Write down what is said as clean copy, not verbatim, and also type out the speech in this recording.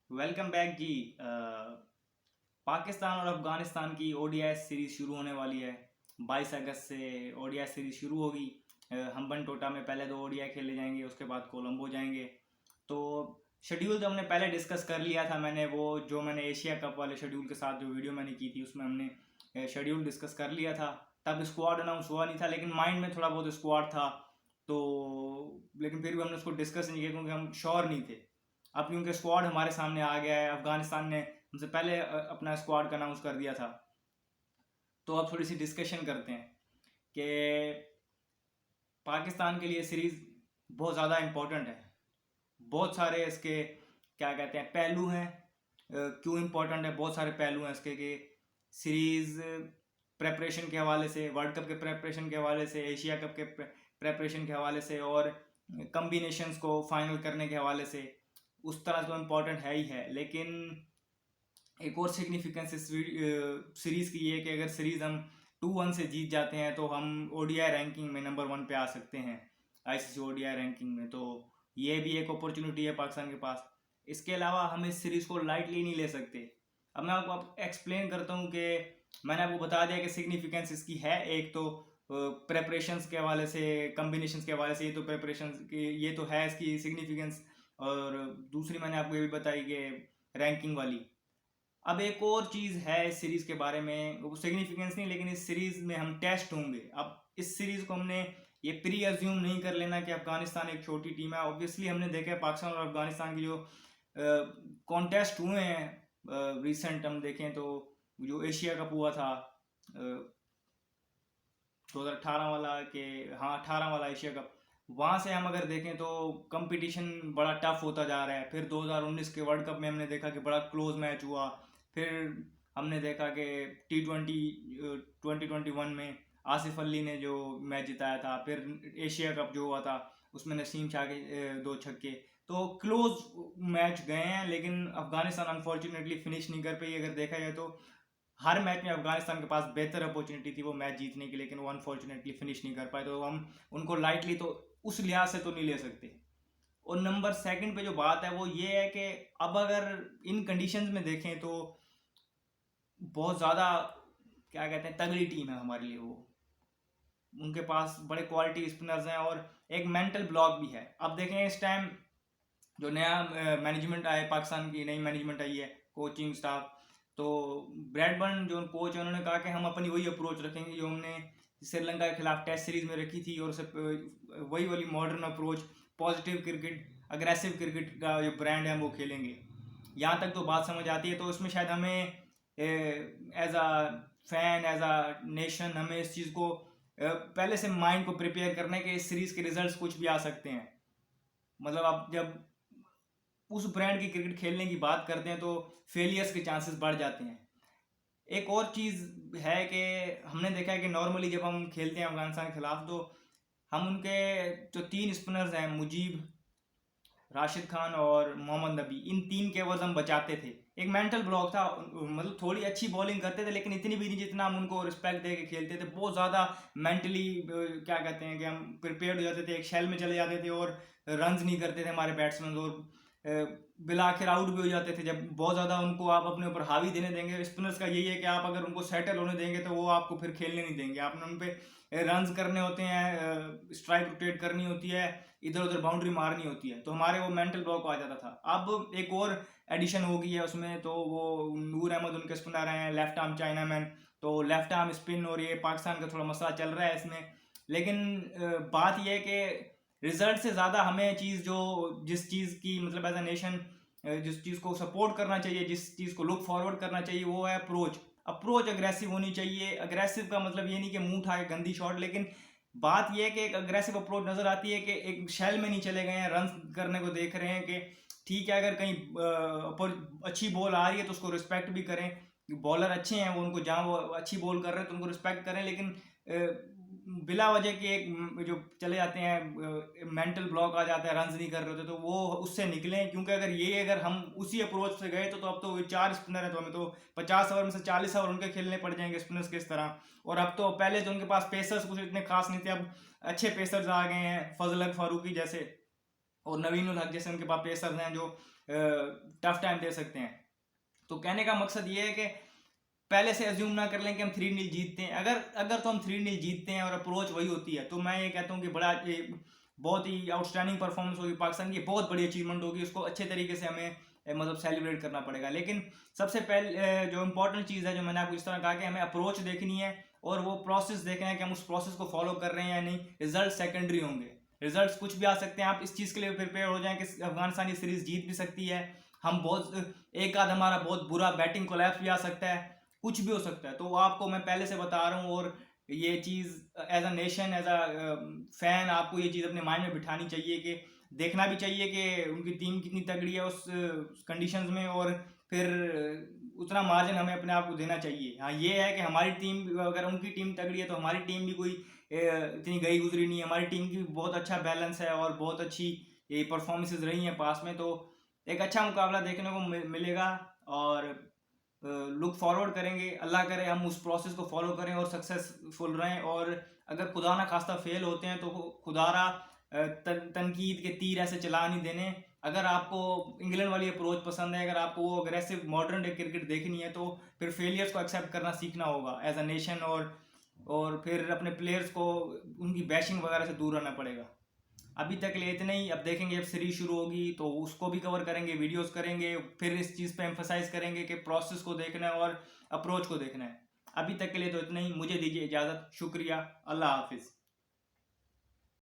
Welcome back जी। पाकिस्तान और अफगानिस्तान की ODI series शुरू होने वाली है। 22 अगस्त से ओडीआई सीरीज शुरू होगी। हम्बन टोटा में पहले 2 ओडीआई खेले जाएंगे, उसके बाद कोलंबो जाएंगे। तो शेड्यूल तो हमने पहले डिस्कस कर लिया था। मैंने एशिया कप वाले शेड्यूल के साथ जो वीडियो मैंने की थी उसमें हमने शेड्यूल डिस्कस कर लिया था। तब स्क्वाड अनाउंस हुआ नहीं था, लेकिन माइंड में थोड़ा बहुत स्क्वाड था। तो लेकिन फिर भी हमने उसको डिस्कस नहीं किया क्योंकि हम श्योर नहीं थे। अब क्योंकि स्क्वाड हमारे सामने आ गया है, अफगानिस्तान ने हमसे पहले अपना स्क्वाड का अनाउंस कर दिया था। तो अब थोड़ी सी डिस्कशन करते हैं कि पाकिस्तान के लिए सीरीज बहुत ज़्यादा इम्पोर्टेंट है। बहुत सारे इसके क्या कहते हैं पहलू हैं। क्यों इम्पोर्टेंट है, बहुत सारे पहलू हैं इसके कि सीरीज प्रेपरेशन के हवाले से, वर्ल्ड कप के प्रेपरेशन के हवाले से, एशिया कप के प्रेपरेशन के हवाले से और कम्बिनेशंस को फाइनल करने के हवाले से। उस तरह तो इम्पोर्टेंट है ही है, लेकिन एक और सिग्निफिकेंस इस सीरीज़ की है कि अगर सीरीज़ हम 2-1 से जीत जाते हैं तो हम ओडीआई रैंकिंग में नंबर 1 पे आ सकते हैं, आईसीसी ओडीआई रैंकिंग में। तो ये भी एक अपॉर्चुनिटी है पाकिस्तान के पास। इसके अलावा हम इस सीरीज़ को लाइटली नहीं ले सकते। अब मैं आपको एक्सप्लेन करता हूँ कि मैंने आपको बता दिया कि सिग्निफिकेंस इसकी है। एक तो प्रेपरेशंस के हवाले से, कम्बिनेशंस के हवाले से, ये तो प्रेपरेशन की ये तो है इसकी सिग्निफिकेंस। और दूसरी मैंने आपको ये भी बताई कि रैंकिंग वाली। अब एक और चीज़ है इस सीरीज़ के बारे में, वो सिग्निफिकेंस नहीं, लेकिन इस सीरीज़ में हम टेस्ट होंगे। अब इस सीरीज़ को हमने ये प्री अज्यूम नहीं कर लेना कि अफगानिस्तान एक छोटी टीम है। ऑब्वियसली हमने देखा है पाकिस्तान और अफगानिस्तान की जो कॉन्टेस्ट हुए हैं रिसेंट, हम देखें तो जो एशिया कप हुआ था 2018 वाला, के हाँ 18 वाला एशिया कप, वहाँ से हम अगर देखें तो कंपटीशन बड़ा टफ होता जा रहा है। फिर 2019 के वर्ल्ड कप में हमने देखा कि बड़ा क्लोज मैच हुआ। फिर हमने देखा कि T20 2021 में आसिफ अली ने जो मैच जिताया था। फिर एशिया कप जो हुआ था उसमें नसीम शाह के 2 छक्के। तो क्लोज मैच गए हैं, लेकिन अफगानिस्तान अनफॉर्चुनेटली फिनिश नहीं कर पाई। अगर देखा जाए तो हर मैच में अफगानिस्तान के पास बेहतर अपॉर्चुनिटी थी वो मैच जीतने की, लेकिन वो अनफॉर्चुनेटली फिनिश नहीं कर पाए। तो हम उनको लाइटली तो उस लिहाज से तो नहीं ले सकते। और नंबर सेकंड पे जो बात है वो ये है कि अब अगर इन कंडीशंस में देखें तो बहुत ज़्यादा क्या कहते हैं तगड़ी टीम है हमारे लिए वो। उनके पास बड़े क्वालिटी स्पिनर्स हैं और एक मेंटल ब्लॉक भी है। अब देखें इस टाइम जो नया मैनेजमेंट आया, पाकिस्तान की नई मैनेजमेंट आई है, कोचिंग स्टाफ। तो ब्रैडबर्न जो कोच है उन्होंने कहा कि हम अपनी वही अप्रोच रखेंगे जो हमने श्रीलंका के खिलाफ टेस्ट सीरीज में रखी थी, और वही वाली modern approach, positive cricket, aggressive cricket का जो ब्रांड है हम वो खेलेंगे। यहाँ तक तो बात समझ आती है। तो इसमें शायद हमें as a fan, as a nation, हमें इस चीज़ को पहले से माइंड को प्रिपेयर करना है कि इस सीरीज़ के रिजल्ट्स कुछ भी आ सकते हैं। मतलब आप जब उस ब्रांड की क्रिकेट खेलने की बात करते हैं तो फेलियर्स के चांसेस बढ़ जाते हैं। एक और चीज़ है कि हमने देखा है कि नॉर्मली जब हम खेलते हैं अफगानिस्तान के खिलाफ तो हम उनके जो 3 स्पिनर्स हैं, मुजीब, राशिद खान और मोहम्मद नबी, इन 3 के ओवर्स हम बचाते थे। एक मेंटल ब्लॉक था। मतलब थोड़ी अच्छी बॉलिंग करते थे, लेकिन इतनी भी नहीं जितना हम उनको रिस्पेक्ट दे के खेलते थे। बहुत ज़्यादा मेंटली क्या कहते हैं कि हम प्रिपेयर्ड हो जाते थे, एक शेल में चले जाते थे और रन्स नहीं करते थे हमारे बैट्समैन। और बिला आखिर आउट भी हो जाते थे। जब बहुत ज़्यादा उनको आप अपने ऊपर हावी देने देंगे, स्पिनर्स का यही है कि आप अगर उनको सेटल होने देंगे तो वो आपको फिर खेलने नहीं देंगे। आपने उन पर रन्स करने होते हैं, स्ट्राइक रोटेट करनी होती है, इधर उधर बाउंड्री मारनी होती है। तो हमारे वो मेंटल ब्लॉक आ जाता था। अब एक और एडिशन हो गई है उसमें, तो वो नूर अहमद उनके स्पिनर हैं, लेफ्ट आर्म चाइना मैन। तो लेफ्ट आर्म स्पिन, और ये पाकिस्तान का थोड़ा मसला चल रहा है इसमें। लेकिन बात यह है कि रिजल्ट से ज़्यादा हमें चीज़ जो जिस चीज़ की मतलब एज अ नेशन जिस चीज़ को सपोर्ट करना चाहिए, जिस चीज़ को लुक फॉरवर्ड करना चाहिए, वो है अप्रोच। अप्रोच अग्रेसिव होनी चाहिए। अग्रेसिव का मतलब ये नहीं कि मुंह उठा के गंदी शॉट, लेकिन बात यह है कि एक अग्रेसिव अप्रोच नजर आती है कि एक शेल में नहीं चले गए हैं, रन करने को देख रहे हैं कि ठीक है अगर कहीं अच्छी बॉल आ रही है तो उसको रिस्पेक्ट भी करें। बॉलर अच्छे हैं वो, उनको जहाँ वो अच्छी बॉल कर रहे हैं तो उनको रिस्पेक्ट करें, लेकिन बिला वजह के एक जो चले जाते हैं मेंटल ब्लॉक आ जाता है, रन नहीं कर रहे होते, तो वो उससे निकलें। क्योंकि अगर हम उसी अप्रोच से गए तो अब तो 4 स्पिनर है तो हमें तो 50 ओवर में से 40 ओवर उनके खेलने पड़ जाएंगे स्पिनर्स के इस तरह। और अब तो पहले जो उनके पास पेसर्स कुछ इतने खास नहीं थे, अब अच्छे पेसर्स आ गए हैं, फजल हक फारूकी जैसे। और नवीन उल हक जैसे उनके पास पेसर्स हैं जो टफ टाइम दे सकते हैं। तो कहने का मकसद ये है कि पहले से अज्यूम ना कर लें कि हम 3-0 जीतते हैं। अगर अगर तो हम 3-0 जीतते हैं और अप्रोच वही होती है, तो मैं ये कहता हूँ कि बहुत ही आउटस्टैंडिंग परफॉर्मेंस होगी पाकिस्तान की, बहुत बड़ी अचीवमेंट होगी, उसको अच्छे तरीके से हमें मतलब सेलिब्रेट करना पड़ेगा। लेकिन सबसे पहले जो इंपॉर्टेंट चीज़ है, जो मैंने आपको इस तरह कहा कि हमें अप्रोच देखनी है और वो प्रोसेस देखना है कि हम उस प्रोसेस को फॉलो कर रहे हैं या नहीं। रिजल्ट सेकेंडरी होंगे, रिजल्ट्स कुछ भी आ सकते हैं। आप इस चीज़ के लिए प्रिपेयर हो जाएं कि अफगानिस्तान ये सीरीज जीत भी सकती है, हम बहुत एक आध हमारा बहुत बुरा बैटिंग कोलैप्स भी आ सकता है, कुछ भी हो सकता है। तो आपको मैं पहले से बता रहा हूँ, और ये चीज़ as a nation, as a fan आपको ये चीज़ अपने माइंड में बिठानी चाहिए कि देखना भी चाहिए कि उनकी टीम कितनी तगड़ी है उस कंडीशंस में, और फिर उतना मार्जिन हमें अपने आप को देना चाहिए। हाँ ये है कि हमारी टीम, अगर उनकी टीम तगड़ी है तो हमारी टीम भी कोई इतनी गई गुजरी नहीं है। हमारी टीम की भी बहुत अच्छा बैलेंस है और बहुत अच्छी ये परफॉर्मेंसेज रही हैं पास में। तो एक अच्छा मुकाबला देखने को मिलेगा, और लुक फॉरवर्ड करेंगे। अल्लाह करे हम उस प्रोसेस को फॉलो करें और सक्सेसफुल रहें, और अगर खुदा ना खास्ता फेल होते हैं तो खुदारा तनकीद के तीर ऐसे चला नहीं देने। अगर आपको इंग्लैंड वाली अप्रोच पसंद है, अगर आपको वो अग्रेसिव मॉडर्न डे क्रिकेट देखनी है, तो फिर फेलियर्स को एक्सेप्ट करना सीखना होगा एज अ नेशन, और फिर अपने प्लेयर्स को उनकी बैशिंग वगैरह से दूर रहना पड़ेगा। अभी तक ले इतना ही। अब देखेंगे जब सीरीज शुरू होगी तो उसको भी कवर करेंगे, वीडियोस करेंगे, फिर इस चीज़ पे एम्फोसाइज करेंगे कि प्रोसेस को देखना है और अप्रोच को देखना है। अभी तक के लिए तो इतना ही। मुझे दीजिए इजाज़त। शुक्रिया। अल्लाह हाफिज़।